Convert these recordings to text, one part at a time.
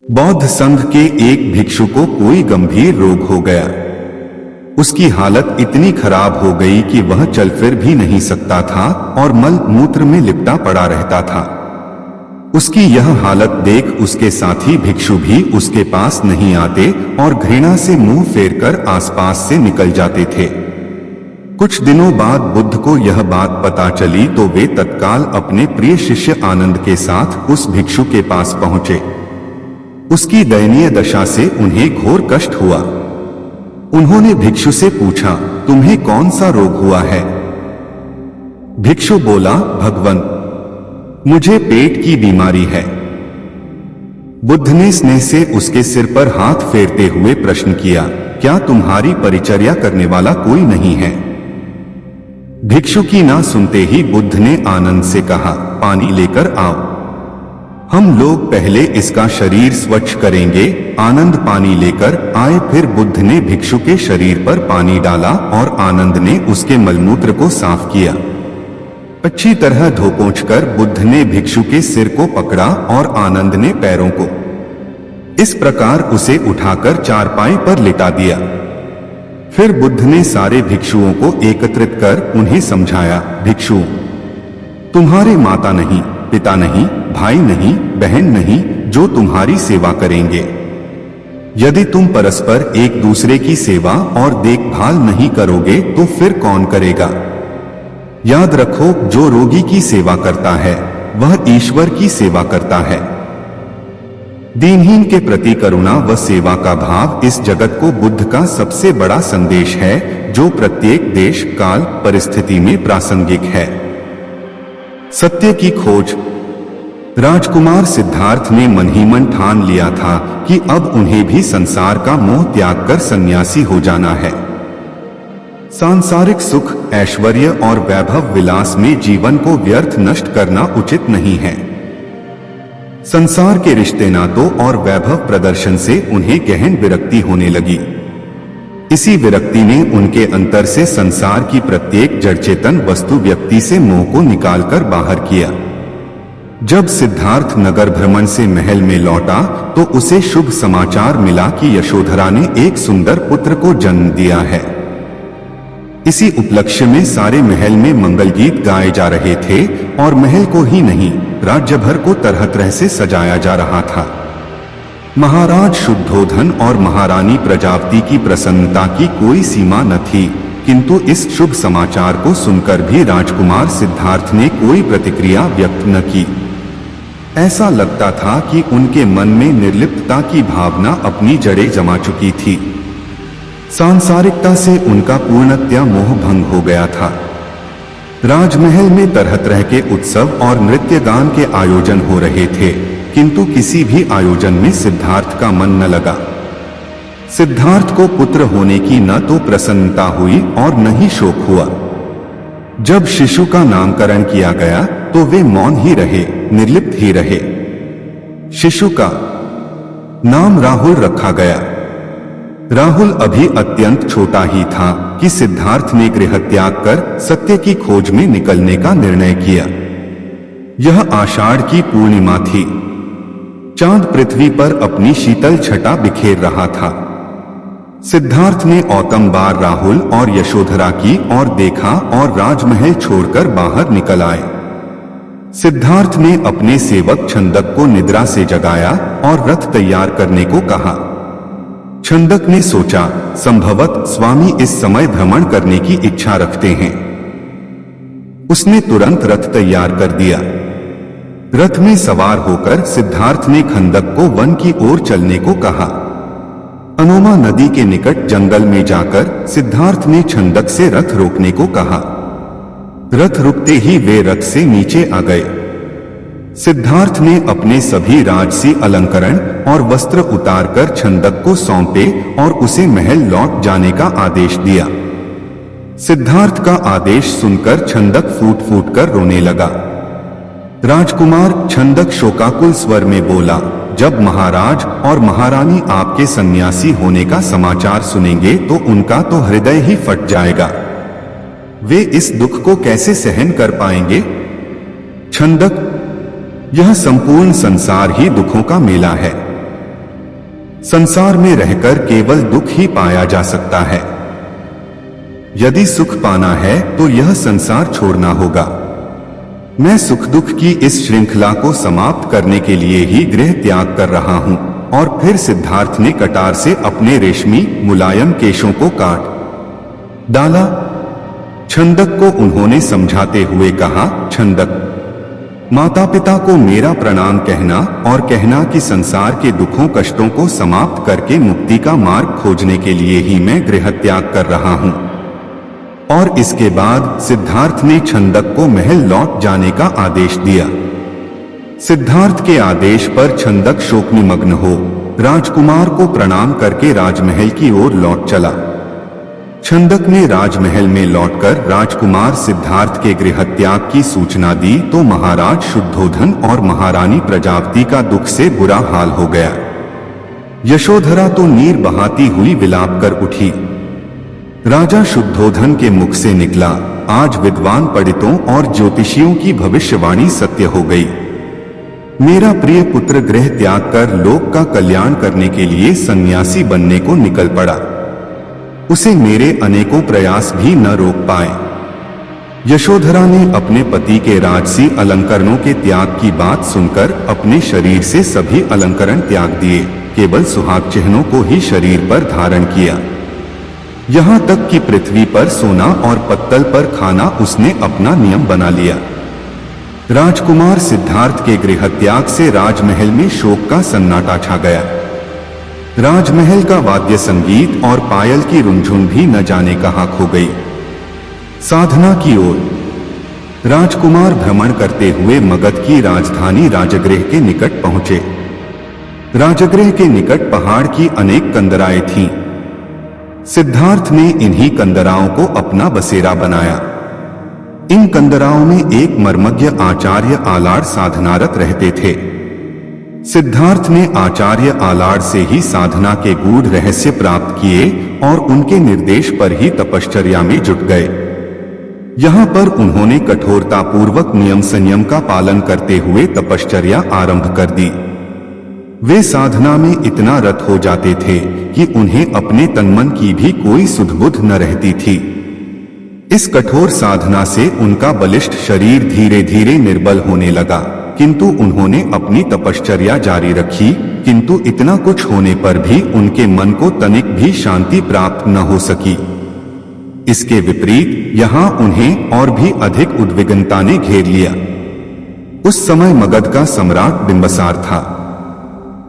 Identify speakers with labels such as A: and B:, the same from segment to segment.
A: बौद्ध संघ के एक भिक्षु को कोई गंभीर रोग हो गया। उसकी हालत इतनी खराब हो गई कि वह चल फिर भी नहीं सकता था और मल मूत्र में लिपटा पड़ा रहता था। उसकी यह हालत देख उसके साथी भिक्षु भी उसके पास नहीं आते और घृणा से मुंह फेरकर आसपास से निकल जाते थे। कुछ दिनों बाद बुद्ध को यह बात पता चली तो वे तत्काल अपने प्रिय शिष्य आनंद के साथ उस भिक्षु के पास पहुंचे। उसकी दयनीय दशा से उन्हें घोर कष्ट हुआ। उन्होंने भिक्षु से पूछा, तुम्हें कौन सा रोग हुआ है? भिक्षु बोला, भगवन, मुझे पेट की बीमारी है। बुद्ध ने स्नेह से उसके सिर पर हाथ फेरते हुए प्रश्न किया, क्या तुम्हारी परिचर्या करने वाला कोई नहीं है? भिक्षु की ना सुनते ही बुद्ध ने आनंद से कहा, पानी लेकर आओ, हम लोग पहले इसका शरीर स्वच्छ करेंगे। आनंद पानी लेकर आए। फिर बुद्ध ने भिक्षु के शरीर पर पानी डाला और आनंद ने उसके मलमूत्र को साफ किया। अच्छी तरह धो पोंछकर बुद्ध ने भिक्षु के सिर को पकड़ा और आनंद ने पैरों को। इस प्रकार उसे उठाकर चारपाई पर लिटा दिया। फिर बुद्ध ने सारे भिक्षुओं को एकत्रित कर उन्हें समझाया, भिक्षुओं, तुम्हारे माता नहीं, पिता नहीं, भाई नहीं, बहन नहीं जो तुम्हारी सेवा करेंगे। यदि तुम परस्पर एक दूसरे की सेवा और देखभाल नहीं करोगे तो फिर कौन करेगा? याद रखो, जो रोगी की सेवा करता है वह ईश्वर की सेवा करता है। दीनहीन के प्रति करुणा व सेवा का भाव इस जगत को बुद्ध का सबसे बड़ा संदेश है, जो प्रत्येक देश, काल, परिस्थिति में प्रासंगिक है। सत्य की खोज। राजकुमार सिद्धार्थ ने मन ही मन ठान लिया था कि अब उन्हें भी संसार का मोह त्याग कर सन्यासी हो जाना है। सांसारिक सुख, ऐश्वर्य और वैभव विलास में जीवन को व्यर्थ नष्ट करना उचित नहीं है। संसार के रिश्ते नातों और वैभव प्रदर्शन से उन्हें गहन विरक्ति होने लगी। इसी विरक्ति ने उनके अंतर से संसार की प्रत्येक जड़चेतन वस्तु व्यक्ति से मोह को निकालकर बाहर किया। जब सिद्धार्थ नगर भ्रमण से महल में लौटा तो उसे शुभ समाचार मिला कि यशोधरा ने एक सुंदर पुत्र को जन्म दिया है। इसी उपलक्ष्य में सारे महल में मंगल गीत गाए जा रहे थे और महल को ही नहीं, राज्य भर को तरह तरह से सजाया जा रहा था। महाराज शुद्धोधन और महारानी प्रजापति की प्रसन्नता की कोई सीमा न थी, किंतु इस शुभ समाचार को सुनकर भी राजकुमार सिद्धार्थ ने कोई प्रतिक्रिया व्यक्त न की। ऐसा लगता था कि उनके मन में निर्लिप्तता की भावना अपनी जड़ें जमा चुकी थी। सांसारिकता से उनका पूर्णतया मोह भंग हो गया था। राजमहल में तरह तरह के उत्सव और नृत्य गान के आयोजन हो रहे थे, किंतु किसी भी आयोजन में सिद्धार्थ का मन न लगा। सिद्धार्थ को पुत्र होने की न तो प्रसन्नता हुई और न ही शोक हुआ। जब शिशु का नामकरण किया गया तो वे मौन ही रहे, निर्लिप्त ही रहे। शिशु का नाम राहुल रखा गया। राहुल अभी अत्यंत छोटा ही था कि सिद्धार्थ ने गृह त्याग कर सत्य की खोज में निकलने का निर्णय किया। यह आषाढ़ की पूर्णिमा थी। चांद पृथ्वी पर अपनी शीतल छटा बिखेर रहा था। सिद्धार्थ ने औतम बार राहुल और यशोधरा की ओर देखा और राजमहल छोड़कर बाहर निकल आए। सिद्धार्थ ने अपने सेवक छंदक को निद्रा से जगाया और रथ तैयार करने को कहा। छंदक ने सोचा, संभवत स्वामी इस समय भ्रमण करने की इच्छा रखते हैं। उसने तुरंत रथ तैयार कर दिया। रथ में सवार होकर सिद्धार्थ ने खंदक को वन की ओर चलने को कहा। अनोमा नदी के निकट जंगल में जाकर सिद्धार्थ ने छंदक से रथ रोकने को कहा। रथ रुकते ही वे रथ से नीचे आ गए। सिद्धार्थ ने अपने सभी राजसी अलंकरण और वस्त्र उतारकर छंदक को सौंपे और उसे महल लौट जाने का आदेश दिया। सिद्धार्थ का आदेश सुनकर छंदक फूट फूट कर रोने लगा। राजकुमार छंदक शोकाकुल स्वर में बोला, जब महाराज और महारानी आपके सन्यासी होने का समाचार सुनेंगे तो उनका तो हृदय ही फट जाएगा। वे इस दुख को कैसे सहन कर पाएंगे? छंदक, यह संपूर्ण संसार ही दुखों का मेला है। संसार में रहकर केवल दुख ही पाया जा सकता है। यदि सुख पाना है तो यह संसार छोड़ना होगा। मैं सुख दुख की इस श्रृंखला को समाप्त करने के लिए ही गृह त्याग कर रहा हूं। और फिर सिद्धार्थ ने कटार से अपने रेशमी मुलायम केशों को काट डाला। छंदक को उन्होंने समझाते हुए कहा, छंदक, माता पिता को मेरा प्रणाम कहना और कहना कि संसार के दुखों कष्टों को समाप्त करके मुक्ति का मार्ग खोजने के लिए ही मैं गृह त्याग कर रहा हूं। और इसके बाद सिद्धार्थ ने छंदक को महल लौट जाने का आदेश दिया। सिद्धार्थ के आदेश पर छंदक शोकनिमग्न हो राजकुमार को प्रणाम करके राजमहल की ओर लौट चला। छंदक ने राजमहल में लौटकर राजकुमार सिद्धार्थ के गृह त्याग की सूचना दी तो महाराज शुद्धोधन और महारानी प्रजापति का दुख से बुरा हाल हो गया। यशोधरा तो नीर बहाती हुई विलाप कर उठी। राजा शुद्धोधन के मुख से निकला, आज विद्वान पंडितों और ज्योतिषियों की भविष्यवाणी सत्य हो गई। मेरा प्रिय पुत्र गृह त्याग कर लोक का कल्याण करने के लिए सन्यासी बनने को निकल पड़ा। उसे मेरे अनेकों प्रयास भी न रोक पाए। यशोधरा ने अपने पति के राजसी अलंकरणों के त्याग की बात सुनकर अपने शरीर से सभी अलंकरण त्याग दिए, केवल सुहाग चिन्हों को ही शरीर पर धारण किया। यहाँ तक कि पृथ्वी पर सोना और पत्तल पर खाना उसने अपना नियम बना लिया। राजकुमार सिद्धार्थ के गृह त्याग से राजमहल में शोक का सन्नाटा छा गया। राजमहल का वाद्य संगीत और पायल की रुंझुन भी न जाने कहां खो गई। साधना की ओर राजकुमार भ्रमण करते हुए मगध की राजधानी राजगृह के निकट पहुंचे। राजगृह के निकट पहाड़ की अनेक कंदराएं थीं। सिद्धार्थ ने इन्हीं कंदराओं को अपना बसेरा बनाया। इन कंदराओं में एक मर्मज्ञ आचार्य आलाड़ साधनारत रहते थे। सिद्धार्थ ने आचार्य आलाड़ से ही साधना के गूढ़ रहस्य प्राप्त किए और उनके निर्देश पर ही तपश्चर्या में जुट गए। यहाँ पर उन्होंने कठोरतापूर्वक नियम संयम का पालन करते हुए तपश्चर्या आरंभ कर दी। वे साधना में इतना रत हो जाते थे कि उन्हें अपने तनमन की भी कोई सुध-बुध न रहती थी। इस कठोर साधना से उनका बलिष्ठ शरीर धीरे धीरे निर्बल होने लगा, किंतु उन्होंने अपनी तपश्चर्या जारी रखी। किंतु इतना कुछ होने पर भी उनके मन को तनिक भी शांति प्राप्त न हो सकी। इसके विपरीत यहाँ उन्हें और भी अधिक उद्विग्नता ने घेर लिया। उस समय मगध का सम्राट बिंबसार था।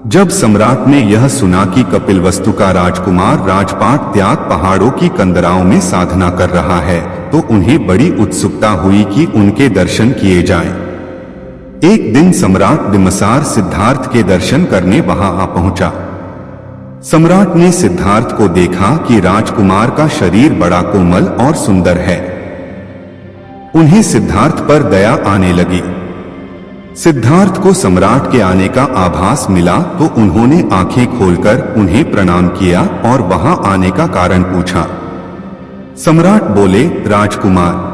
A: जब सम्राट ने यह सुना कि कपिलवस्तु का राजकुमार राजपाट त्याग पहाड़ों की कंदराओं में साधना कर रहा है, तो उन्हें बड़ी उत्सुकता हुई कि उनके दर्शन किए जाएं। एक दिन सम्राट बिंबसार सिद्धार्थ के दर्शन करने वहां आ पहुंचा। सम्राट ने सिद्धार्थ को देखा कि राजकुमार का शरीर बड़ा कोमल और सुंदर है। उन्हें सिद्धार्थ पर दया आने लगी। सिद्धार्थ को सम्राट के आने का आभास मिला तो उन्होंने आंखें खोलकर उन्हें प्रणाम किया और वहां आने का कारण पूछा। सम्राट बोले, राजकुमार,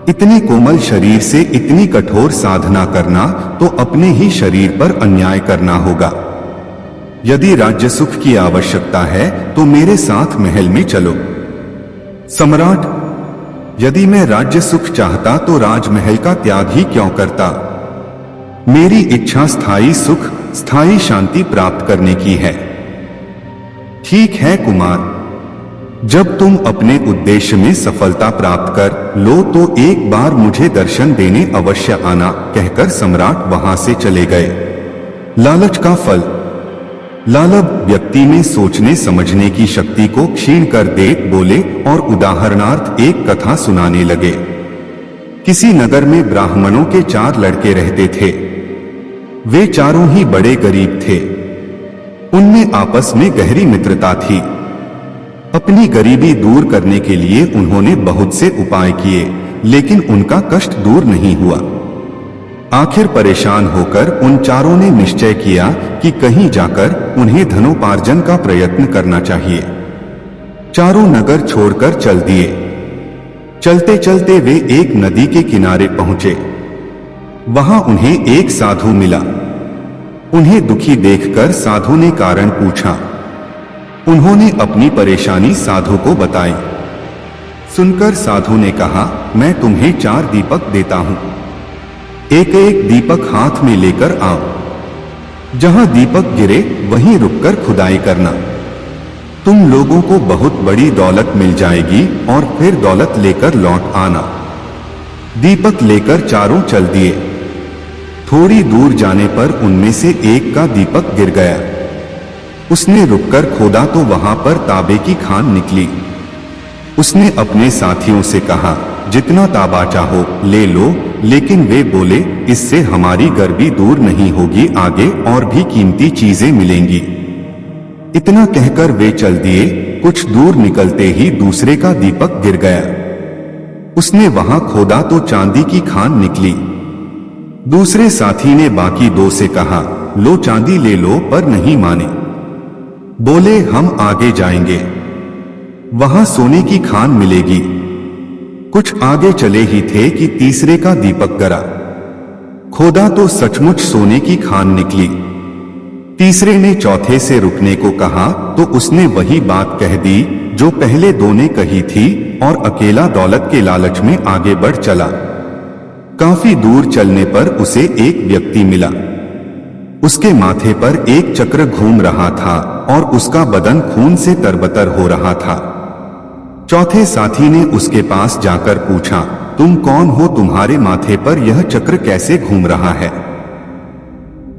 A: इतने कोमल शरीर से इतनी कठोर साधना करना तो अपने ही शरीर पर अन्याय करना होगा। यदि राज्य सुख की आवश्यकता है तो मेरे साथ महल में चलो। सम्राट, यदि मैं राज्य सुख चाहता तो राजमहल का त्याग ही क्यों करता। मेरी इच्छा स्थायी सुख, स्थायी शांति प्राप्त करने की है। ठीक है कुमार, जब तुम अपने उद्देश्य में सफलता प्राप्त कर लो तो एक बार मुझे दर्शन देने अवश्य आना, कहकर सम्राट वहां से चले गए। लालच का फल। लालब व्यक्ति में सोचने समझने की शक्ति को क्षीण कर दे बोले और उदाहरणार्थ एक कथा सुनाने लगे। किसी नगर में ब्राह्मणों के 4 लड़के रहते थे। वे चारों ही बड़े गरीब थे। उनमें आपस में गहरी मित्रता थी। अपनी गरीबी दूर करने के लिए उन्होंने बहुत से उपाय किए, लेकिन उनका कष्ट दूर नहीं हुआ। आखिर परेशान होकर उन चारों ने निश्चय किया कि कहीं जाकर उन्हें धनोपार्जन का प्रयत्न करना चाहिए। चारों नगर छोड़कर चल दिए। चलते चलते वे एक नदी के किनारे पहुंचे। वहां उन्हें एक साधु मिला। उन्हें दुखी देखकर साधु ने कारण पूछा। उन्होंने अपनी परेशानी साधु को बताई। सुनकर साधु ने कहा, मैं तुम्हें 4 दीपक देता हूं। एक एक दीपक हाथ में लेकर आओ। जहां दीपक गिरे वहीं रुककर खुदाई करना। तुम लोगों को बहुत बड़ी दौलत मिल जाएगी और फिर दौलत लेकर लौट आना। दीपक लेकर चारों चल दिए। थोड़ी दूर जाने पर उनमें से एक का दीपक गिर गया। उसने रुककर खोदा तो वहां पर तांबे की खान निकली। उसने अपने साथियों से कहा, जितना तांबा चाहो ले लो, लेकिन वे बोले, इससे हमारी गर्मी दूर नहीं होगी, आगे और भी कीमती चीजें मिलेंगी। इतना कहकर वे चल दिए। कुछ दूर निकलते ही दूसरे का दीपक गिर गया। उसने वहां खोदा तो चांदी की खान निकली। दूसरे साथी ने बाकी 2 से कहा, लो चांदी ले लो, पर नहीं माने। बोले, हम आगे जाएंगे, वहां सोने की खान मिलेगी। कुछ आगे चले ही थे कि तीसरे का दीपक गिरा। खोदा तो सचमुच सोने की खान निकली। तीसरे ने चौथे से रुकने को कहा तो उसने वही बात कह दी जो पहले 2 ने कही थी और अकेला दौलत के लालच में आगे बढ़ चला। काफी दूर चलने पर उसे एक व्यक्ति मिला। उसके माथे पर एक चक्र घूम रहा था और उसका बदन खून से तरबतर हो रहा था। चौथे साथी ने उसके पास जाकर पूछा, तुम कौन हो, तुम्हारे माथे पर यह चक्र कैसे घूम रहा है?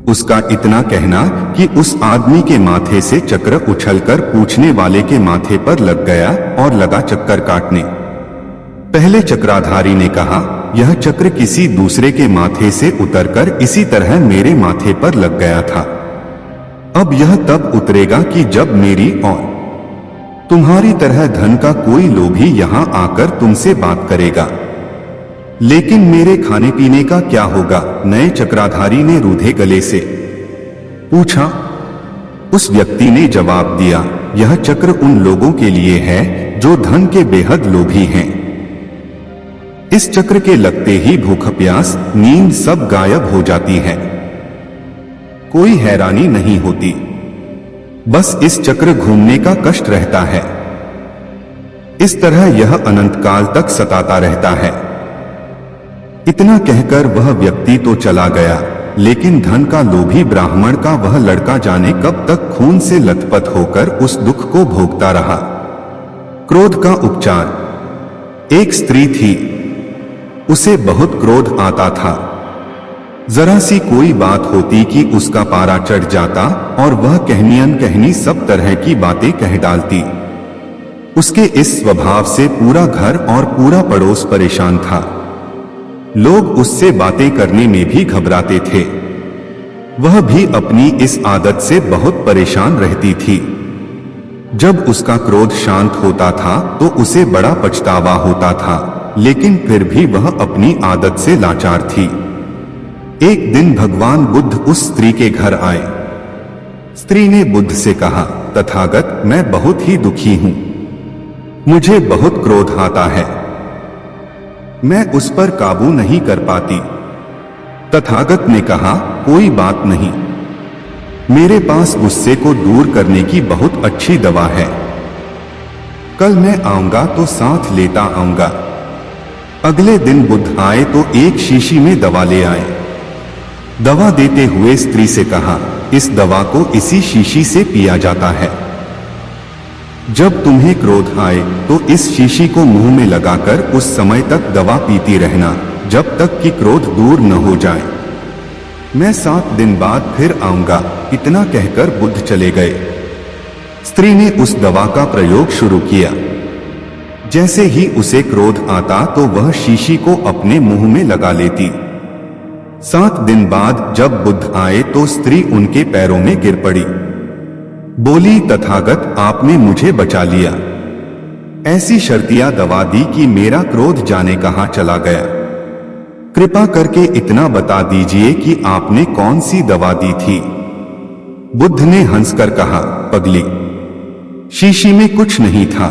A: उसका इतना कहना कि उस आदमी के माथे से चक्र उछलकर पूछने वाले के माथे पर लग गया और लगा चक्कर काटने। पहले चक्राधारी ने कहा, यह चक्र किसी दूसरे के माथे से उतरकर इसी तरह मेरे माथे पर लग गया था। अब यह तब उतरेगा कि जब मेरी और तुम्हारी तरह धन का कोई लोभी यहां आकर तुमसे बात करेगा। लेकिन मेरे खाने पीने का क्या होगा? नए चक्राधारी ने रूधे गले से पूछा। उस व्यक्ति ने जवाब दिया, यह चक्र उन लोगों के लिए है जो धन के बेहद लोभी हैं। इस चक्र के लगते ही भूख प्यास नींद सब गायब हो जाती है। कोई हैरानी नहीं होती, बस इस चक्र घूमने का कष्ट रहता है। इस तरह यह अनंत काल तक सताता रहता है। इतना कहकर वह व्यक्ति तो चला गया, लेकिन धन का लोभी ब्राह्मण का वह लड़का जाने कब तक खून से लथपथ होकर उस दुख को भोगता रहा। क्रोध का उपचार। एक स्त्री थी, उसे बहुत क्रोध आता था। जरा सी कोई बात होती कि उसका पारा चढ़ जाता और वह कहनी अनकहनी सब तरह की बातें कह डालती। उसके इस स्वभाव से पूरा घर और पूरा पड़ोस परेशान था। लोग उससे बातें करने में भी घबराते थे। वह भी अपनी इस आदत से बहुत परेशान रहती थी। जब उसका क्रोध शांत होता था तो उसे बड़ा पछतावा होता था, लेकिन फिर भी वह अपनी आदत से लाचार थी। एक दिन भगवान बुद्ध उस स्त्री के घर आए। स्त्री ने बुद्ध से कहा, तथागत, मैं बहुत ही दुखी हूं। मुझे बहुत क्रोध आता है, मैं उस पर काबू नहीं कर पाती। तथागत ने कहा, कोई बात नहीं, मेरे पास गुस्से को दूर करने की बहुत अच्छी दवा है। कल मैं आऊंगा तो साथ लेता आऊंगा। अगले दिन बुद्ध आए तो एक शीशी में दवा ले आए। दवा देते हुए स्त्री से कहा, इस दवा को इसी शीशी से पिया जाता है। जब तुम्हें क्रोध आए तो इस शीशी को मुंह में लगाकर उस समय तक दवा पीती रहना, जब तक कि क्रोध दूर न हो जाए। मैं 7 दिन बाद फिर आऊंगा। इतना कहकर बुद्ध चले गए। स्त्री ने उस दवा का प्रयोग शुरू किया। जैसे ही उसे क्रोध आता तो वह शीशी को अपने मुंह में लगा लेती। 7 दिन बाद जब बुद्ध आए तो स्त्री उनके पैरों में गिर पड़ी। बोली, तथागत, आपने मुझे बचा लिया। ऐसी शर्तिया दवा दी कि मेरा क्रोध जाने कहां चला गया। कृपा करके इतना बता दीजिए कि आपने कौन सी दवा दी थी। बुद्ध ने हंसकर कहा, पगली, शीशी में कुछ नहीं था,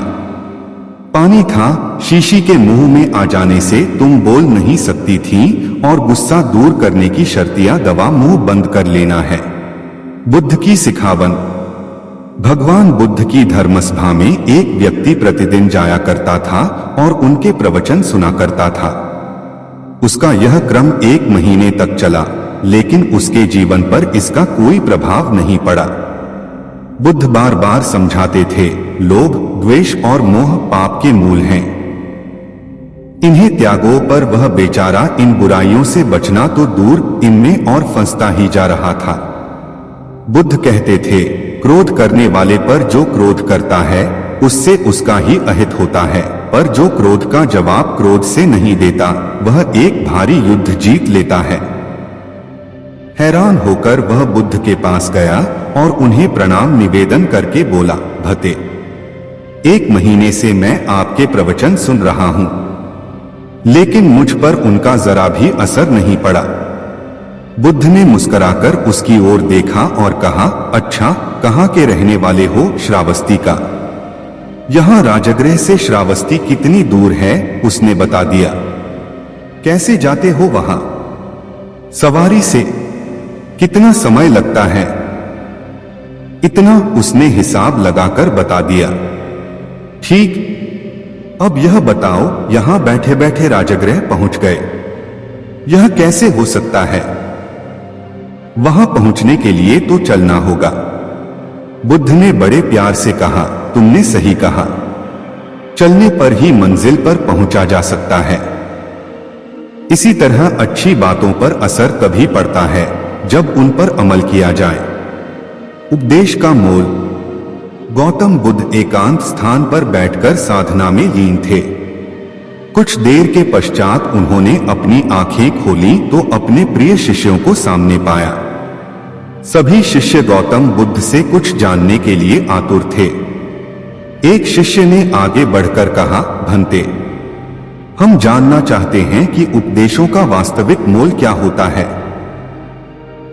A: पानी था। शीशी के मुंह में आ जाने से तुम बोल नहीं सकती थी और गुस्सा दूर करने की शर्तिया दवा मुंह बंद कर लेना है। बुद्ध की सिखावन। भगवान बुद्ध की धर्मसभा में एक व्यक्ति प्रतिदिन जाया करता था और उनके प्रवचन सुना करता था। उसका यह क्रम 1 महीने तक चला, लेकिन उसके जीवन पर इसका कोई प्रभाव नहीं पड़ा। बुद्ध बार बार समझाते थे, लोभ, द्वेष और मोह पाप के मूल हैं। इन्हें त्यागो, पर वह बेचारा इन बुराइयों से बचना तो दूर, इनमें और फंसता ही जा रहा था। बुद्ध कहते थे, क्रोध करने वाले पर जो क्रोध करता है उससे उसका ही अहित होता है, पर जो क्रोध का जवाब क्रोध से नहीं देता वह एक भारी युद्ध जीत लेता है। हैरान होकर वह बुद्ध के पास गया और उन्हें प्रणाम निवेदन करके बोला, भते, 1 महीने से मैं आपके प्रवचन सुन रहा हूं, लेकिन मुझ पर उनका जरा भी असर नहीं पड़ा। बुद्ध ने मुस्कुराकर उसकी ओर देखा और कहा, अच्छा, कहाँ के रहने वाले हो? श्रावस्ती का। यहाँ राजगृह से श्रावस्ती कितनी दूर है? उसने बता दिया। कैसे जाते हो वहां? सवारी से। कितना समय लगता है? इतना, उसने हिसाब लगाकर बता दिया। ठीक, अब यह बताओ, यहां बैठे बैठे राजगृह पहुंच गए, यह कैसे हो सकता है? वहां पहुंचने के लिए तो चलना होगा। बुद्ध ने बड़े प्यार से कहा, तुमने सही कहा, चलने पर ही मंजिल पर पहुंचा जा सकता है। इसी तरह अच्छी बातों पर असर तभी पड़ता है जब उन पर अमल किया जाए। उपदेश का मोल। गौतम बुद्ध एकांत स्थान पर बैठकर साधना में लीन थे। कुछ देर के पश्चात उन्होंने अपनी आंखें खोली तो अपने प्रिय शिष्यों को सामने पाया। सभी शिष्य गौतम बुद्ध से कुछ जानने के लिए आतुर थे। एक शिष्य ने आगे बढ़कर कहा, भंते, हम जानना चाहते हैं कि उपदेशों का वास्तविक मोल क्या होता है।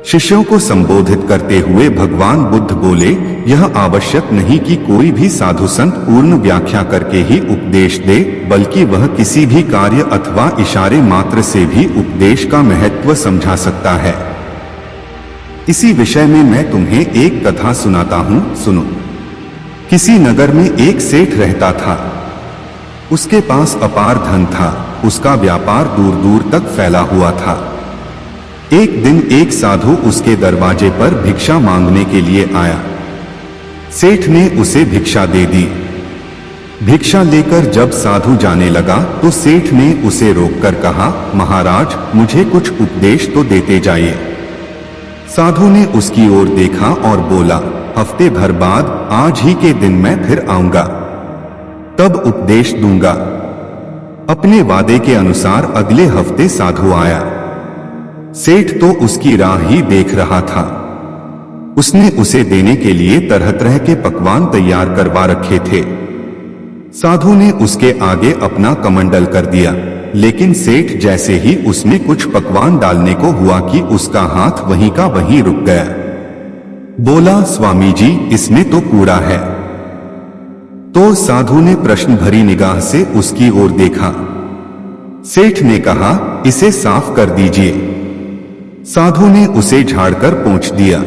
A: शिष्यों को संबोधित करते हुए भगवान बुद्ध बोले, यह आवश्यक नहीं कि कोई भी साधु संत पूर्ण व्याख्या करके ही उपदेश दे, बल्कि वह किसी भी कार्य अथवा इशारे मात्र से भी उपदेश का महत्व समझा सकता है। इसी विषय में मैं तुम्हें एक कथा सुनाता हूं, सुनो। किसी नगर में एक सेठ रहता था। उसके पास अपार धन था। उसका व्यापार दूर दूर तक फैला हुआ था। एक दिन एक साधु उसके दरवाजे पर भिक्षा मांगने के लिए आया। सेठ ने उसे भिक्षा दे दी। भिक्षा लेकर जब साधु जाने लगा तो सेठ ने उसे रोककर कहा, महाराज, मुझे कुछ उपदेश तो देते जाइए। साधु ने उसकी ओर देखा और बोला, हफ्ते भर बाद आज ही के दिन मैं फिर आऊंगा, तब उपदेश दूंगा। अपने वादे के अनुसार अगले हफ्ते साधु आया। सेठ तो उसकी राह ही देख रहा था। उसने उसे देने के लिए तरह तरह के पकवान तैयार करवा रखे थे। साधु ने उसके आगे अपना कमंडल कर दिया, लेकिन सेठ जैसे ही उसमें कुछ पकवान डालने को हुआ कि उसका हाथ वहीं का वहीं रुक गया। बोला, स्वामी जी, इसमें तो कूड़ा है। तो साधु ने प्रश्न भरी निगाह से उसकी ओर देखा। सेठ ने कहा, इसे साफ कर दीजिए। साधु ने उसे झाड़कर पोंछ दिया।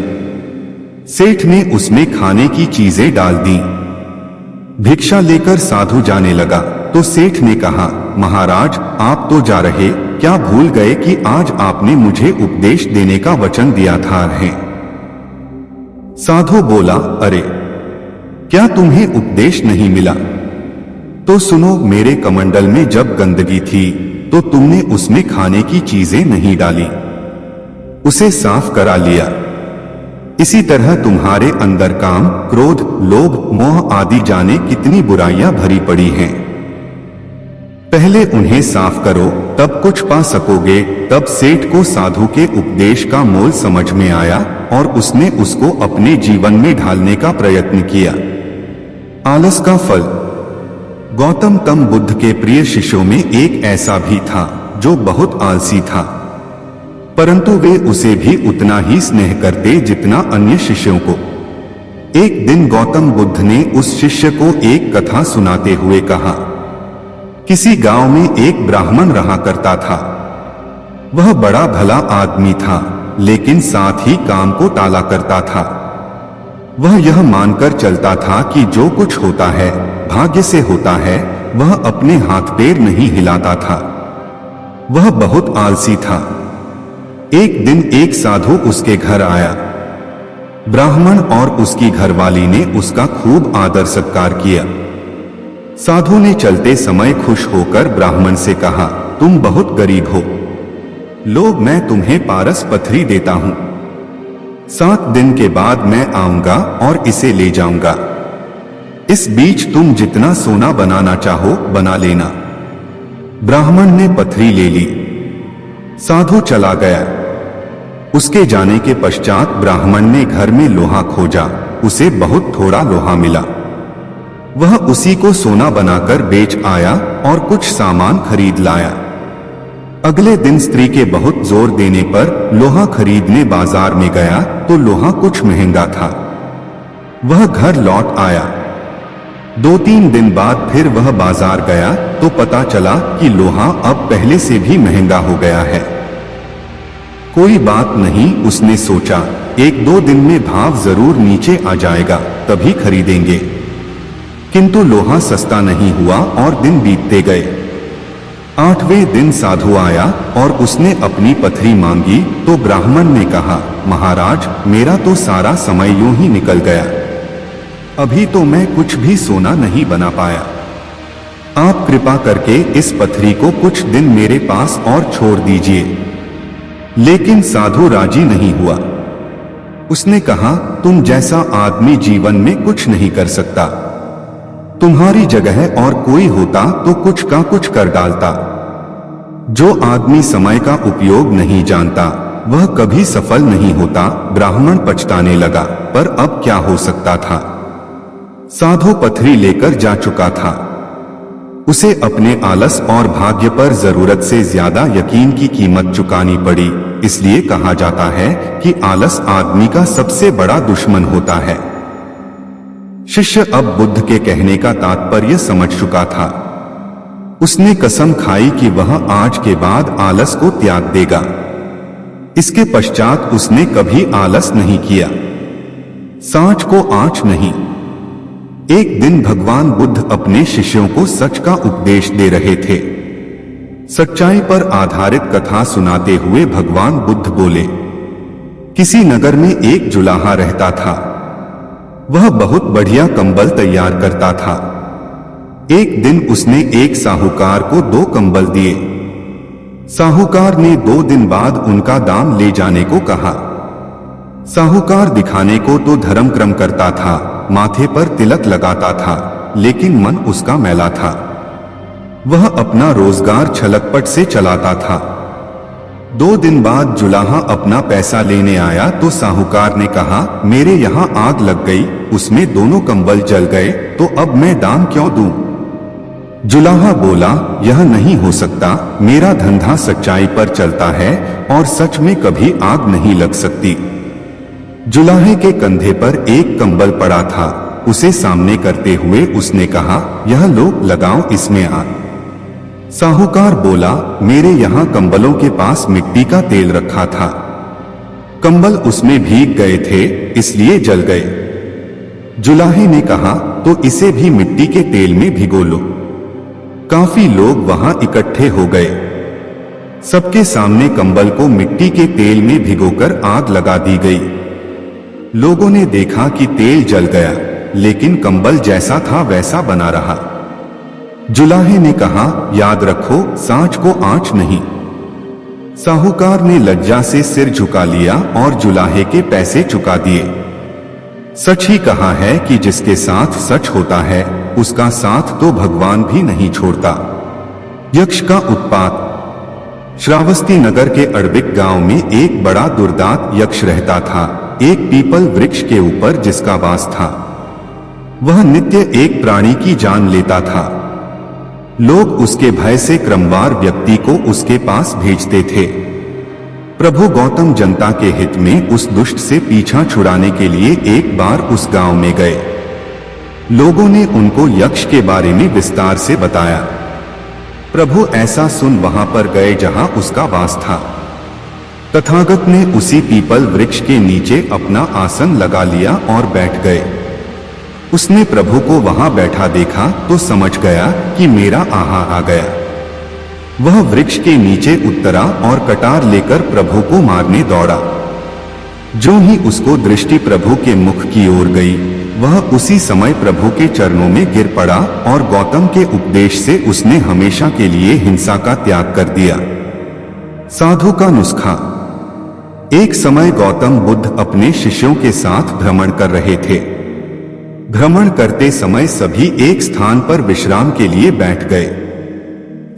A: सेठ ने उसमें खाने की चीजें डाल दी। भिक्षा लेकर साधु जाने लगा तो सेठ ने कहा, महाराज, आप तो जा रहे, क्या भूल गए कि आज आपने मुझे उपदेश देने का वचन दिया था? साधु बोला, अरे, क्या तुम्हें उपदेश नहीं मिला? तो सुनो, मेरे कमंडल में जब गंदगी थी तो तुमने उसमें खाने की चीजें नहीं डाली, उसे साफ करा लिया। इसी तरह तुम्हारे अंदर काम, क्रोध, लोभ, मोह आदि जाने कितनी बुराइयां भरी पड़ी हैं। पहले उन्हें साफ करो, तब कुछ पा सकोगे। तब सेठ को साधु के उपदेश का मोल समझ में आया और उसने उसको अपने जीवन में ढालने का प्रयत्न किया। आलस का फल। गौतम तम बुद्ध के प्रिय शिष्यों में एक ऐसा भी था जो बहुत आलसी था, परंतु वे उसे भी उतना ही स्नेह करते जितना अन्य शिष्यों को। एक दिन गौतम बुद्ध ने उस शिष्य को एक कथा सुनाते हुए कहा, किसी गांव में एक ब्राह्मण रहा करता था। वह बड़ा भला आदमी था, लेकिन साथ ही काम को टाला करता था। वह यह मानकर चलता था कि जो कुछ होता है भाग्य से होता है। वह अपने हाथ पैर नहीं हिलाता था। वह बहुत आलसी था। एक दिन एक साधु उसके घर आया। ब्राह्मण और उसकी घरवाली ने उसका खूब आदर सत्कार किया। साधु ने चलते समय खुश होकर ब्राह्मण से कहा, तुम बहुत गरीब हो, लो मैं तुम्हें पारस पथरी देता हूं। 7 दिन के बाद मैं आऊंगा और इसे ले जाऊंगा। इस बीच तुम जितना सोना बनाना चाहो बना लेना। ब्राह्मण ने पथरी ले ली। साधु चला गया। उसके जाने के पश्चात ब्राह्मण ने घर में लोहा खोजा। उसे बहुत थोड़ा लोहा मिला। वह उसी को सोना बनाकर बेच आया और कुछ सामान खरीद लाया। अगले दिन स्त्री के बहुत जोर देने पर लोहा खरीदने बाजार में गया तो लोहा कुछ महंगा था। वह घर लौट आया। 2-3 दिन बाद फिर वह बाजार गया तो पता चला कि लोहा अब पहले से भी महंगा हो गया है। कोई बात नहीं, उसने सोचा 1-2 दिन में भाव जरूर नीचे आ जाएगा, तभी खरीदेंगे। किंतु लोहा सस्ता नहीं हुआ और दिन बीतते गए। 8वें दिन साधु आया और उसने अपनी पथरी मांगी तो ब्राह्मण ने कहा, महाराज मेरा तो सारा समय यूं ही निकल गया, अभी तो मैं कुछ भी सोना नहीं बना पाया। आप कृपा करके इस पथरी को कुछ दिन मेरे पास और छोड़ दीजिए। लेकिन साधु राजी नहीं हुआ। उसने कहा, तुम जैसा आदमी जीवन में कुछ नहीं कर सकता। तुम्हारी जगह और कोई होता तो कुछ का कुछ कर डालता। जो आदमी समय का उपयोग नहीं जानता वह कभी सफल नहीं होता। ब्राह्मण पछताने लगा, पर अब क्या हो सकता था। साधु पथरी लेकर जा चुका था। उसे अपने आलस और भाग्य पर जरूरत से ज्यादा यकीन की कीमत चुकानी पड़ी। इसलिए कहा जाता है कि आलस आदमी का सबसे बड़ा दुश्मन होता है। शिष्य अब बुद्ध के कहने का तात्पर्य समझ चुका था। उसने कसम खाई कि वह आज के बाद आलस को त्याग देगा। इसके पश्चात उसने कभी आलस नहीं किया। सांच को आंच नहीं। एक दिन भगवान बुद्ध अपने शिष्यों को सच का उपदेश दे रहे थे। सच्चाई पर आधारित कथा सुनाते हुए भगवान बुद्ध बोले, किसी नगर में एक जुलाहा रहता था। वह बहुत बढ़िया कंबल तैयार करता था। एक दिन उसने एक साहूकार को 2 कंबल दिए। साहूकार ने 2 दिन बाद उनका दाम ले जाने को कहा। साहूकार दिखाने को तो धर्म क्रम करता था, माथे पर तिलक लगाता था, लेकिन मन उसका मैला था। वह अपना रोजगार छलकपट से चलाता था। 2 दिन बाद जुलाहा अपना पैसा लेने आया तो साहूकार ने कहा, मेरे यहाँ आग लग गई, उसमें दोनों कंबल जल गए, तो अब मैं दाम क्यों दूं? जुलाहा बोला, यह नहीं हो सकता, मेरा धंधा सच्चाई पर चलता है और सच में कभी आग नहीं लग सकती। जुलाहे के कंधे पर एक कंबल पड़ा था। उसे सामने करते हुए उसने कहा, यह लो, लगाओ इसमें आग। साहूकार बोला, मेरे यहाँ कंबलों के पास मिट्टी का तेल रखा था, कंबल उसमें भीग गए थे इसलिए जल गए। जुलाहे ने कहा, तो इसे भी मिट्टी के तेल में भिगो लो। काफी लोग वहां इकट्ठे हो गए। सबके सामने कंबल को मिट्टी के तेल में भिगोकर आग लगा दी गई। लोगों ने देखा कि तेल जल गया, लेकिन कंबल जैसा था वैसा बना रहा। जुलाहे ने कहा, याद रखो, सांच को आंच नहीं। साहूकार ने लज्जा से सिर झुका लिया और जुलाहे के पैसे चुका दिए। सच ही कहा है कि जिसके साथ सच होता है उसका साथ तो भगवान भी नहीं छोड़ता। यक्ष का उत्पात। श्रावस्ती नगर के अड़बिक गांव में एक बड़ा दुर्दांत यक्ष रहता था। एक पीपल वृक्ष के ऊपर जिसका वास था। वह नित्य एक प्राणी की जान लेता था। लोग उसके भय से क्रमवार व्यक्ति को उसके पास भेजते थे। प्रभु गौतम जनता के हित में उस दुष्ट से पीछा छुड़ाने के लिए एक बार उस गांव में गए। लोगों ने उनको यक्ष के बारे में विस्तार से बताया। प्रभु ऐसा सुन वहां पर गए जहां उसका वास था। तथागत ने उसी पीपल वृक्ष के नीचे अपना आसन लगा लिया और बैठ गए। उसने प्रभु को वहां बैठा देखा तो समझ गया कि मेरा आहा आ गया। वह वृक्ष के नीचे उतरा और कटार लेकर प्रभु को मारने दौड़ा। जो ही उसको दृष्टि प्रभु के मुख की ओर गई, वह उसी समय प्रभु के चरणों में गिर पड़ा और गौतम के उपदेश से उसने हमेशा के लिए हिंसा का त्याग कर दिया। साधु का नुस्खा। एक समय गौतम बुद्ध अपने शिष्यों के साथ भ्रमण कर रहे थे। भ्रमण करते समय सभी एक स्थान पर विश्राम के लिए बैठ गए।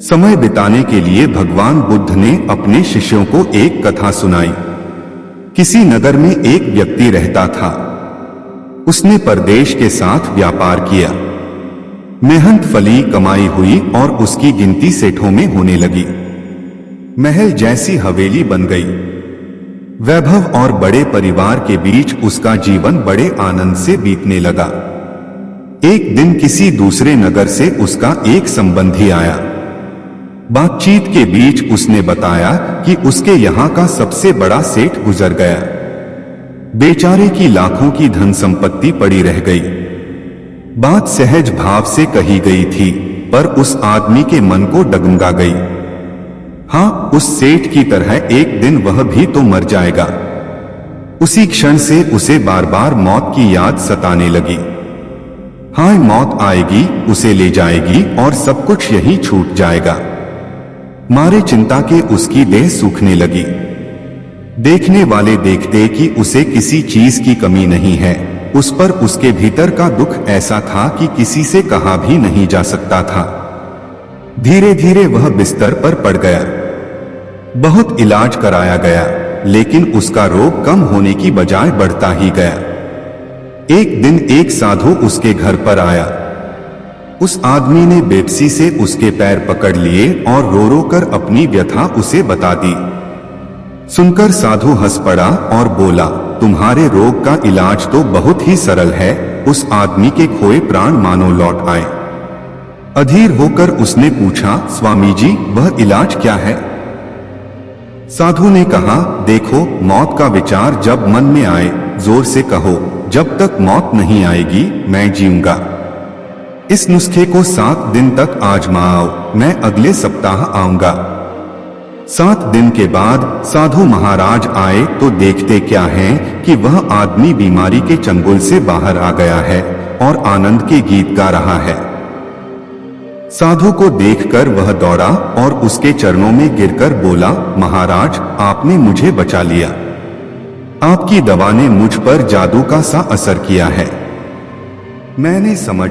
A: समय बिताने के लिए भगवान बुद्ध ने अपने शिष्यों को एक कथा सुनाई। किसी नगर में एक व्यक्ति रहता था। उसने परदेश के साथ व्यापार किया। मेहनत फली कमाई हुई और उसकी गिनती सेठों में होने लगी। महल जैसी हवेली बन गई। वैभव और बड़े परिवार के बीच उसका जीवन बड़े आनंद से बीतने लगा। एक दिन किसी दूसरे नगर से उसका एक संबंधी आया। बातचीत के बीच उसने बताया कि उसके यहाँ का सबसे बड़ा सेठ गुजर गया। बेचारे की लाखों की धन संपत्ति पड़ी रह गई। बात सहज भाव से कही गई थी, पर उस आदमी के मन को डगमगा गई। हाँ, उस सेठ की तरह एक दिन वह भी तो मर जाएगा। उसी क्षण से उसे बार बार मौत की याद सताने लगी। हाँ, मौत आएगी, उसे ले जाएगी और सब कुछ यहीं छूट जाएगा। मारे चिंता के उसकी देह सूखने लगी। देखने वाले देखते कि उसे किसी चीज की कमी नहीं है। उस पर उसके भीतर का दुख ऐसा था कि किसी से कहा भी नहीं जा सकता था। धीरे धीरे वह बिस्तर पर पड़ गया। बहुत इलाज कराया गया, लेकिन उसका रोग कम होने की बजाय बढ़ता ही गया। एक दिन एक साधु उसके घर पर आया। उस आदमी ने बेबसी से उसके पैर पकड़ लिए और रो रो कर अपनी व्यथा उसे बता दी। सुनकर साधु हंस पड़ा और बोला, तुम्हारे रोग का इलाज तो बहुत ही सरल है। उस आदमी के खोए प्राण मानो लौट आए। अधीर होकर उसने पूछा, स्वामी जी, वह इलाज क्या है? साधु ने कहा, देखो, मौत का विचार जब मन में आए, जोर से कहो, जब तक मौत नहीं आएगी मैं जीऊंगा। इस नुस्खे को 7 दिन तक आजमाओ, मैं अगले सप्ताह आऊंगा। 7 दिन के बाद साधु महाराज आए तो देखते क्या है कि वह आदमी बीमारी के चंगुल से बाहर आ गया है और आनंद के गीत गा रहा है। साधु को देखकर वह दौड़ा और उसके चरणों में गिरकर बोला, महाराज, आपने मुझे बचा लिया। आपकी दवा ने मुझ पर जादू का सा असर किया है। मैंने समझ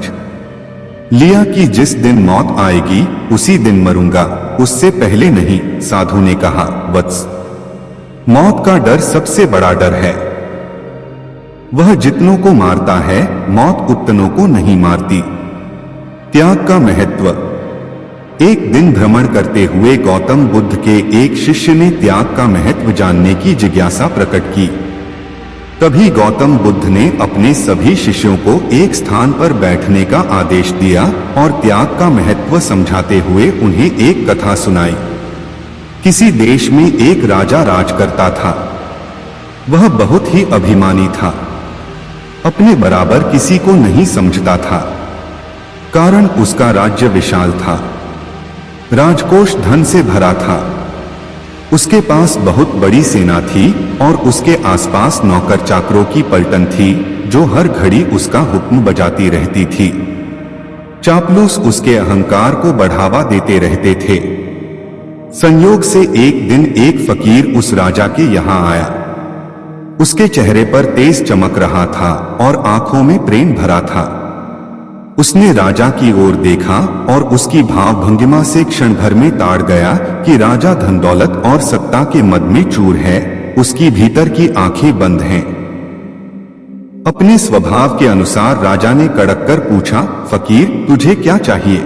A: लिया कि जिस दिन मौत आएगी उसी दिन मरूंगा, उससे पहले नहीं। साधु ने कहा, वत्स, मौत का डर सबसे बड़ा डर है। वह जितनों को मारता है, मौत उतनों को नहीं मारती। त्याग का महत्व। एक दिन भ्रमण करते हुए गौतम बुद्ध के एक शिष्य ने त्याग का महत्व जानने की जिज्ञासा प्रकट की। तभी गौतम बुद्ध ने अपने सभी शिष्यों को एक स्थान पर बैठने का आदेश दिया और त्याग का महत्व समझाते हुए उन्हें एक कथा सुनाई। किसी देश में एक राजा राज करता था। वह बहुत ही अभिमानी था। अपने बराबर किसी को नहीं समझता था। कारण उसका राज्य विशाल था। राजकोष धन से भरा था। उसके पास बहुत बड़ी सेना थी और उसके आसपास नौकर चाकरों की पलटन थी जो हर घड़ी उसका हुक्म बजाती रहती थी। चापलूस उसके अहंकार को बढ़ावा देते रहते थे। संयोग से एक दिन एक फकीर उस राजा के यहाँ आया। उसके चेहरे पर तेज चमक रहा था और आंखों में प्रेम भरा था। उसने राजा की ओर देखा और उसकी भाव भंगिमा से क्षण भर में ताड़ गया कि राजा धन दौलत और सत्ता के मद में चूर है। उसकी भीतर की आंखें बंद हैं। अपने स्वभाव के अनुसार राजा ने कड़क कर पूछा, फकीर, तुझे क्या चाहिए?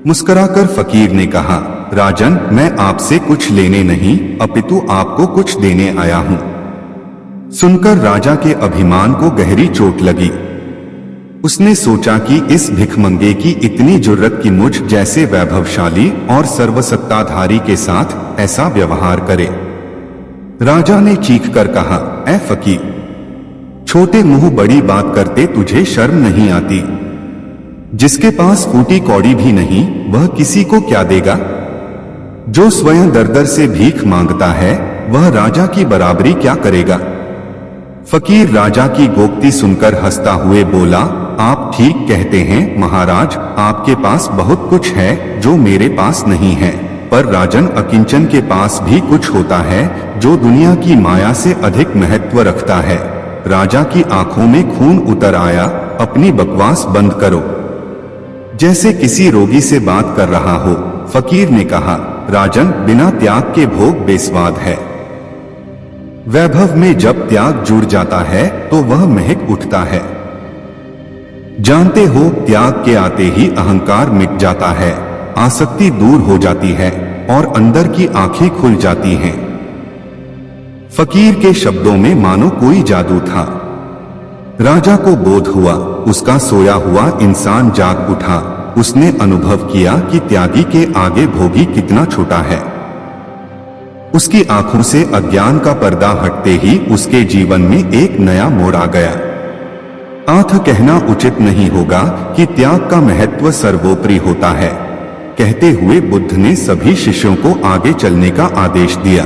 A: मुस्कुराकर फकीर ने कहा, राजन, मैं आपसे कुछ लेने नहीं अपितु आपको कुछ देने आया हूं। सुनकर राजा के अभिमान को गहरी चोट लगी। उसने सोचा कि इस भिखमंगे की इतनी जुर्रत कि मुझ जैसे वैभवशाली और सर्वसत्ताधारी के साथ ऐसा व्यवहार करे। राजा ने चीख कर कहा, ऐ फकीर, छोटे मुंह बड़ी बात करते तुझे शर्म नहीं आती? जिसके पास फूटी कौड़ी भी नहीं वह किसी को क्या देगा? जो स्वयं दर दर से भीख मांगता है वह राजा की बराबरी क्या करेगा? फकीर राजा की गोप्ती सुनकर हंसता हुए बोला, आप ठीक कहते हैं महाराज, आपके पास बहुत कुछ है जो मेरे पास नहीं है, पर राजन अकिंचन के पास भी कुछ होता है जो दुनिया की माया से अधिक महत्व रखता है। राजा की आंखों में खून उतर आया, अपनी बकवास बंद करो, जैसे किसी रोगी से बात कर रहा हो। फकीर ने कहा, राजन, बिना त्याग के भोग बेस्वाद है। वैभव में जब त्याग जुड़ जाता है तो वह महक उठता है। जानते हो, त्याग के आते ही अहंकार मिट जाता है, आसक्ति दूर हो जाती है और अंदर की आंखें खुल जाती हैं। फकीर के शब्दों में मानो कोई जादू था। राजा को बोध हुआ, उसका सोया हुआ इंसान जाग उठा। उसने अनुभव किया कि त्यागी के आगे भोगी कितना छोटा है। उसकी आंखों से अज्ञान का पर्दा हटते ही उसके जीवन में एक नया मोड़ आ गया। आंख कहना उचित नहीं होगा कि त्याग का महत्व सर्वोपरि होता है। कहते हुए बुद्ध ने सभी शिष्यों को आगे चलने का आदेश दिया।